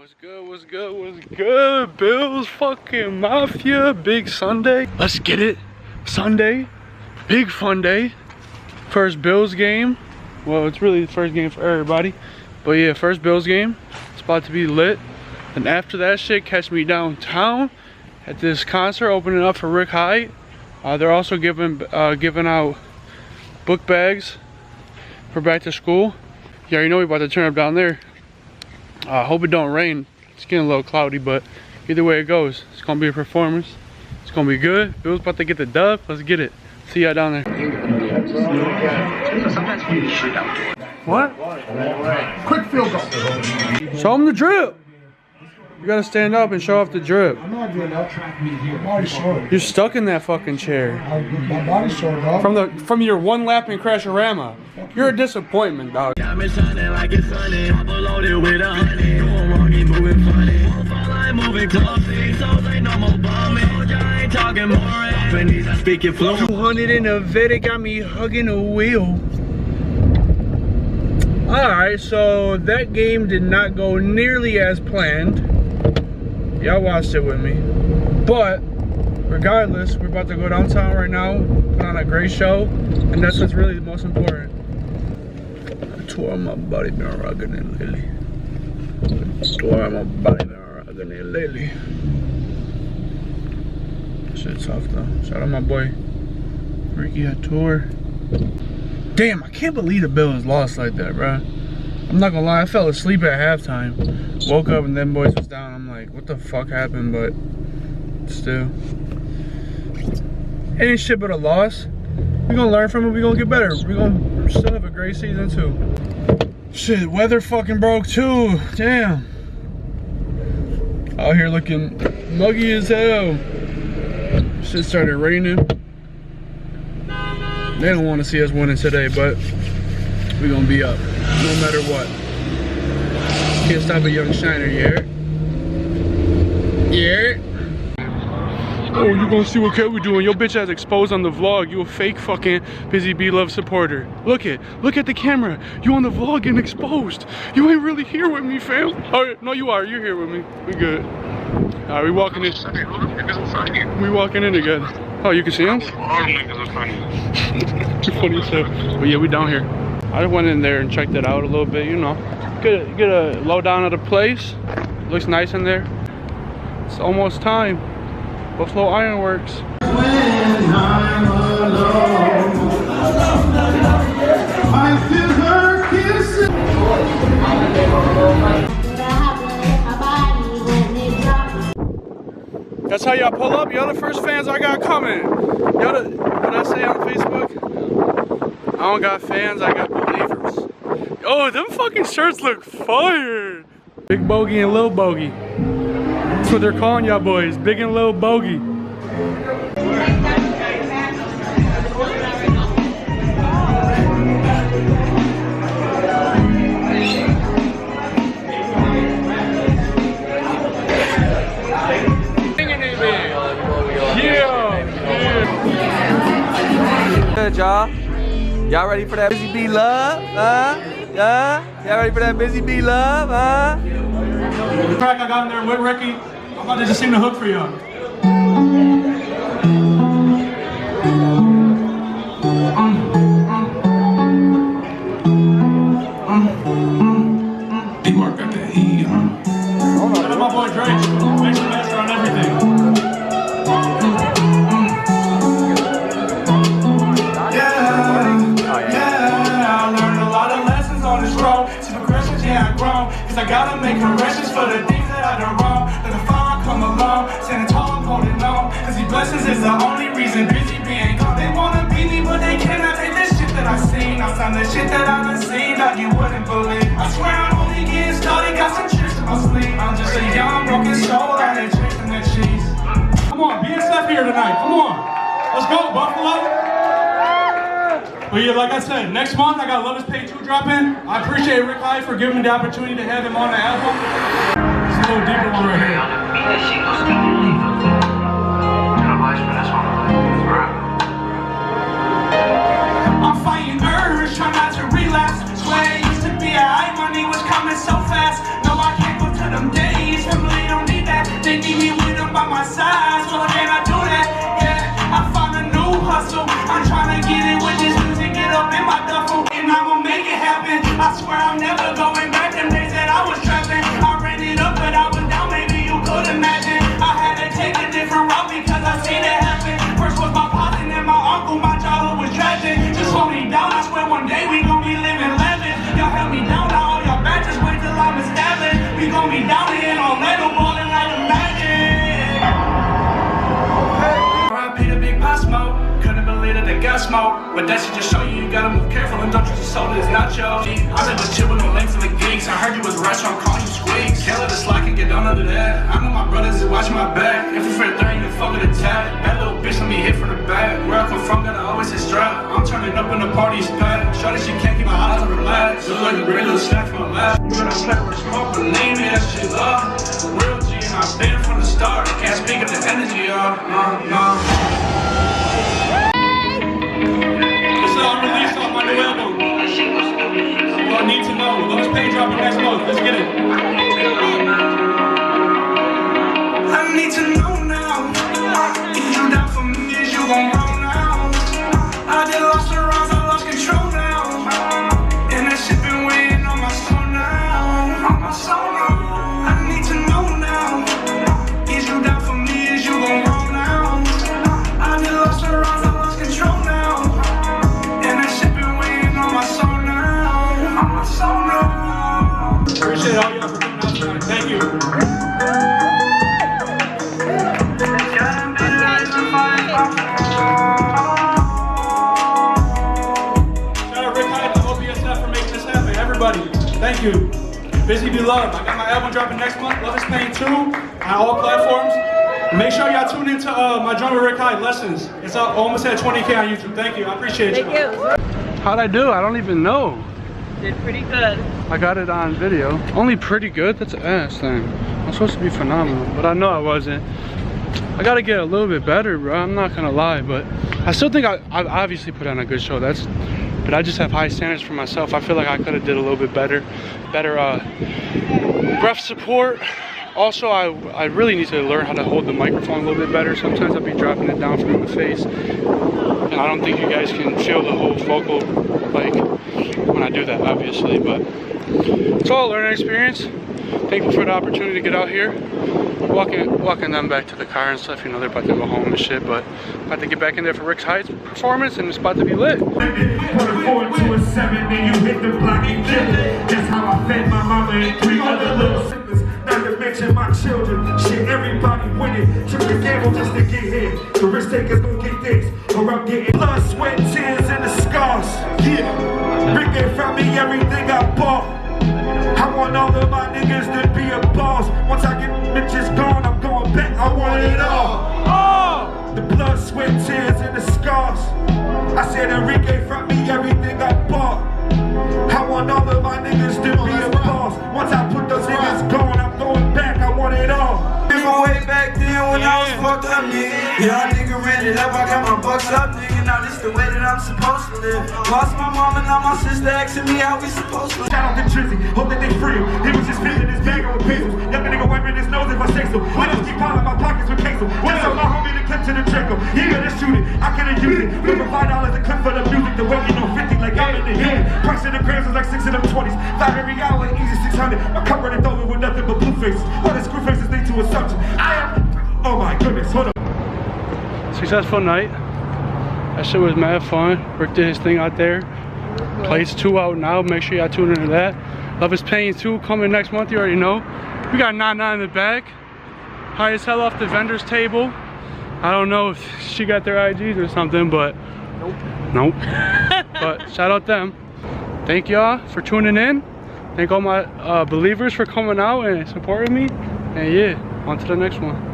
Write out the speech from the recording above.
What's good, what's good, what's good? Bills fucking Mafia, big Sunday. Let's get it. Sunday, big fun day. First Bills game. Well, it's really the first game for everybody. But yeah, first Bills game. It's about to be lit. And after that shit, catch me downtown at this concert opening up for Rick Hyde. They're also giving out book bags for back to school. Yeah, you know we're about to turn up down there. Hope it don't rain. It's getting a little cloudy, but either way it goes, it's gonna be a performance. It's gonna be good. Bill's about to get the dub. Let's get it. See y'all down there. What? Quick field goal. Show him the drip. You gotta stand up and show off the drip. I'm not doing that. My body's sore. You're stuck in that fucking chair. My body's sore, dog. From your one lap in Crasherama. You're a disappointment, dog. Speaking flow. 200 in a Vedic got me hugging a wheel. Alright, so that game did not go nearly as planned. Y'all watched it with me. But regardless, we're about to go downtown right now, put on a great show, and that's what's really the most important. I tore my body been rocking it lately. Tore my body been rocking it lately. Shit's tough though. Shout out my boy Ricky at tour. Damn, I can't believe the Bills lost like that, bro. I'm not gonna lie, I fell asleep at halftime. Woke up and them boys was down. I'm like, what the fuck happened? But still, it ain't shit but a loss. We gonna learn from it. We gonna get better. We gonna still have a great season too. Shit, weather fucking broke too. Damn. Out here looking muggy as hell. Shit started raining. They don't want to see us winning today, but we gonna be up no matter what. Can't stop a young shiner, yeah. Yeah. Oh, you gonna see what Kelly doing? Your bitch ass exposed on the vlog. You a fake fucking Busy B Love supporter. Look at the camera. You on the vlog getting exposed. You ain't really here with me, fam. Alright, no you are. You're here with me. We good. Alright, we walking in. We walking in together. Oh, you can see him? All niggas are funny. You're funny as hell. But yeah, we down here. I went in there and checked it out a little bit, you know. Get a lowdown of the place. Looks nice in there. It's almost time. Buffalo Ironworks. When I'm alone, I feel her kisses. That's how y'all pull up. Y'all the first fans I got coming. Y'all the, what I say on Facebook? I don't got fans, I got believers. Oh, them fucking shirts look fire. Big Bogey and Lil Bogey. That's what they're calling y'all boys. Big and Lil Bogey. Good, y'all. Y'all ready for that Busy B Love? Y'all ready for that Busy B Love? The track I got in there with Ricky, I'm about to just sing the hook for y'all. D-Mark got that heat, huh? Shout out my boy Drake. Makes the master on everything. Cause I gotta make corrections for the things that I done wrong. Let the fire come along, standing tall and holding on. Cause these blessings is the only reason Busy B ain't gone. They wanna beat me, but they cannot take this shit that I seen. I found the shit that I done seen that you wouldn't believe. I swear I'm only getting started, got some tricks in my sleeve. I'm just a young broken soul, I ain't tricks in the cheese. Come on, BSF here tonight, come on. Let's go, Buffalo. But yeah, like I said, next month I got Love Is Paid 2 dropping. I appreciate Rick Hyde for giving me the opportunity to have him on the album. It's a little deeper one right here. I'm fighting urge, trying not to relapse. Swear it used to be alright, money was coming so fast. No, I can't go to them days. hold me down and on Lego balling like a magic. I paid a big pot smoke. Couldn't believe that they got smoke. But that should just show you gotta move careful and don't trust your soul, it's not yours. I never chill with no links in the geeks. I heard you was right, so I'm calling you squeaks. Can't let the slide can get down under that. I know my brothers is watching my back. If you're afraid there ain't a fuck with a tag. That little bitch let me hit for the back. Where I come from, gotta always hit strap. I'm turning up when the party's packed. Shorty, she can't keep my eyes on relax. Look like a great little snack from my lap. You better play with smoke, believe me, that shit love. Real G, and I've been from the start. Can't speak of the energy, y'all. Unreleased off my new album. Well, Need to Know. Lowest page dropping next month. Let's get it. I need to know now. Is you down for me? Is you gon' roll now? I did lost the rounds, I lost control now. And that shit been weighing on my soul now. On my soul now. I need to know now. Is you down for me? Is you gon' roll now? I did lost the rounds, I lost control now. Appreciate all y'all for coming out tonight. Thank you. Shout out Rick Hyde B F for making this happen. Everybody, thank you. Busy Be Loved. I got my album dropping next month. Love is Pain 2 on all platforms. Make sure y'all tune into my drummer Rick Hyde lessons. It's up almost at 20K on YouTube. Thank you. I appreciate you. Thank you. How'd I do? I don't even know. Did pretty good. I got it on video. Only pretty good? That's an ass thing. I'm supposed to be phenomenal, but I know I wasn't. I gotta get a little bit better, bro. I'm not gonna lie, but I still think I obviously put on a good show. But I just have high standards for myself. I feel like I could have did a little bit better breath support. Also, I really need to learn how to hold the microphone a little bit better. Sometimes I'll be dropping it down from the face, and I don't think you guys can feel the whole vocal like when I do that, obviously. But it's all a learning experience. Thankful for the opportunity to get out here, walking them back to the car and stuff. You know, they're about to go home and shit, but about to get back in there for Rick Hyde's performance, and it's about to be lit. Put a 4 to a 7, then you hit the block and kill it. That's how I fed my mama and 3 other little siblings. Not to mention my children. Shit, everybody winning. Took the gamble just to get here. The risk takers gon' get this, or I'm getting blood, sweat, tears, and the scars. Yeah, Rick gave from me everything I bought. I want all of my niggas to be a boss. Once I get bitches gone, I'm going back. I want it all. The blood, sweat, tears, and the scars. I said Enrique from me everything I bought. I want all of my niggas to be a boss. Once I put those niggas gone, I'm going back. I want it all. Remember way back then when I was fucked up, nigga. Yeah, nigga ran it up, I got my bucks up, nigga. Now this the way that I'm supposed to live. Lost my mom and now my sister asking me how we supposed to live. Shout out to Drizzy, hope that they free him. He was just filling his bag with pesos. Young nigga wiping his nose if I say so. Niggas keep piling my pockets with queso. Just so my homie the clip to the Draco. Yeah, let's shoot it, I couldn't use it. Look for $5 a clip for the music. The weight, you know, 50 like I'm in the head. Price of the grams was like 6 of them 20s. 5 every hour, easy 600. My cup running over with nothing but blue faces. All the screw faces lead to assumption. I am, oh my goodness, hold up. Successful night. That shit was mad fun. Rick did his thing out there. Plays 2 out now. Make sure y'all tune into that. Love is Pain 2 coming next month. You already know. We got 9-9 in the back. High as hell off the vendor's table. I don't know if she got their IGs or something, but nope. But shout out them. Thank y'all for tuning in. Thank all my believers for coming out and supporting me. And yeah, on to the next one.